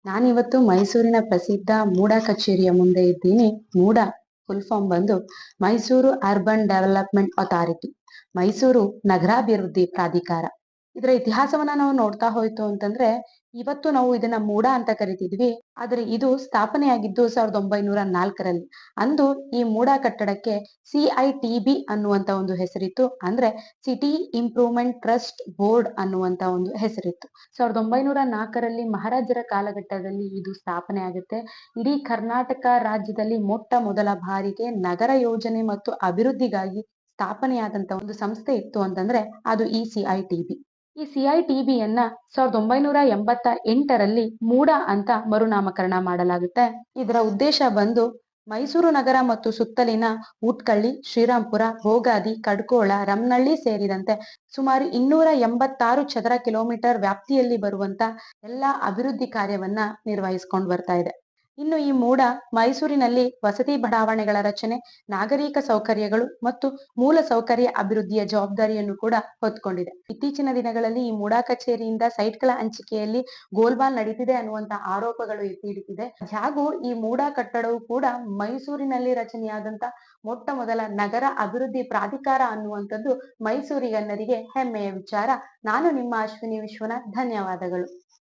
ನಾನಿವತ್ತು ಮೈಸೂರಿನ ಪ್ರಸಿದ್ಧ ಮೂಡ ಕಚೇರಿಯ ಮುಂದೆ ಇದ್ದೀನಿ. ಮೂಡ ಫುಲ್ ಫಾರ್ಮ್ ಬಂದು Mysuru urban development authority, Mysuru ನಗರಾಭಿವೃದ್ಧಿ ಪ್ರಾಧಿಕಾರ. ಇದರ ಇತಿಹಾಸವನ್ನ ನಾವು ನೋಡ್ತಾ ಹೋಯ್ತು ಅಂತಂದ್ರೆ, ಇವತ್ತು ನಾವು ಇದನ್ನ ಮೂಡ ಅಂತ ಕರಿತಿದ್ವಿ. ಆದ್ರೆ ಇದು ಸ್ಥಾಪನೆಯಾಗಿದ್ದು 1904ರಲ್ಲಿ. ಅಂದು ಈ ಮೂಡ ಕಟ್ಟಡಕ್ಕೆ CITB ಅನ್ನುವಂತ ಒಂದು ಹೆಸರಿತ್ತು. ಅಂದ್ರೆ ಸಿಟಿ ಇಂಪ್ರೂವ್ಮೆಂಟ್ ಟ್ರಸ್ಟ್ ಬೋರ್ಡ್ ಅನ್ನುವಂತ ಒಂದು ಹೆಸರಿತ್ತು. 1904ರಲ್ಲಿ ಮಹಾರಾಜರ ಕಾಲಘಟ್ಟದಲ್ಲಿ ಇದು ಸ್ಥಾಪನೆ ಆಗುತ್ತೆ. ಇಡೀ ಕರ್ನಾಟಕ ರಾಜ್ಯದಲ್ಲಿ ಮೊಟ್ಟ ಮೊದಲ ಬಾರಿಗೆ ನಗರ ಯೋಜನೆ ಮತ್ತು ಅಭಿವೃದ್ಧಿಗಾಗಿ ಸ್ಥಾಪನೆಯಾದಂತ ಒಂದು ಸಂಸ್ಥೆ ಇತ್ತು ಅಂತಂದ್ರೆ ಅದು ಈ CITB. ಈ CITBಯನ್ನ 1988ರಲ್ಲಿ ಮೂಡ ಅಂತ ಮರುನಾಮಕರಣ ಮಾಡಲಾಗುತ್ತೆ. ಇದರ ಉದ್ದೇಶ ಬಂದು ಮೈಸೂರು ನಗರ ಮತ್ತು ಸುತ್ತಲಿನ ಉಟ್ಕಳ್ಳಿ, ಶ್ರೀರಾಂಪುರ, ಭೋಗಾದಿ, ಕಡ್ಕೋಳ, ರಮ್ನಳ್ಳಿ ಸೇರಿದಂತೆ ಸುಮಾರು 286 ಚದರ ಕಿಲೋಮೀಟರ್ ವ್ಯಾಪ್ತಿಯಲ್ಲಿ ಬರುವಂತ ಎಲ್ಲಾ ಅಭಿವೃದ್ಧಿ ಕಾರ್ಯವನ್ನ ನಿರ್ವಹಿಸ್ಕೊಂಡು ಬರ್ತಾ ಇದೆ. ಇನ್ನು ಈ ಮೂಡ ಮೈಸೂರಿನಲ್ಲಿ ವಸತಿ ಬಡಾವಣೆಗಳ ರಚನೆ, ನಾಗರಿಕ ಸೌಕರ್ಯಗಳು ಮತ್ತು ಮೂಲ ಸೌಕರ್ಯ ಅಭಿವೃದ್ಧಿಯ ಜವಾಬ್ದಾರಿಯನ್ನು ಕೂಡ ಹೊತ್ಕೊಂಡಿದೆ. ಇತ್ತೀಚಿನ ದಿನಗಳಲ್ಲಿ ಈ ಮೂಡ ಕಚೇರಿಯಿಂದ ಸೈಟ್ಗಳ ಹಂಚಿಕೆಯಲ್ಲಿ ಗೋಲ್ಮಾಲ್ ನಡೀತಿದೆ ಅನ್ನುವಂತ ಆರೋಪಗಳು ಎತ್ತಿ ಹಿಡಿತಿದೆ. ಹಾಗೂ ಈ ಮೂಡ ಕಟ್ಟಡವು ಕೂಡ ಮೈಸೂರಿನಲ್ಲಿ ರಚನೆಯಾದಂತ ಮೊಟ್ಟ ಮೊದಲ ನಗರ ಅಭಿವೃದ್ಧಿ ಪ್ರಾಧಿಕಾರ ಅನ್ನುವಂಥದ್ದು ಮೈಸೂರಿಗನ್ನರಿಗೆ ಹೆಮ್ಮೆಯ ವಿಚಾರ. ನಾನು ನಿಮ್ಮ ಅಶ್ವಿನಿ ವಿಶ್ವನಾಥ್. ಧನ್ಯವಾದಗಳು.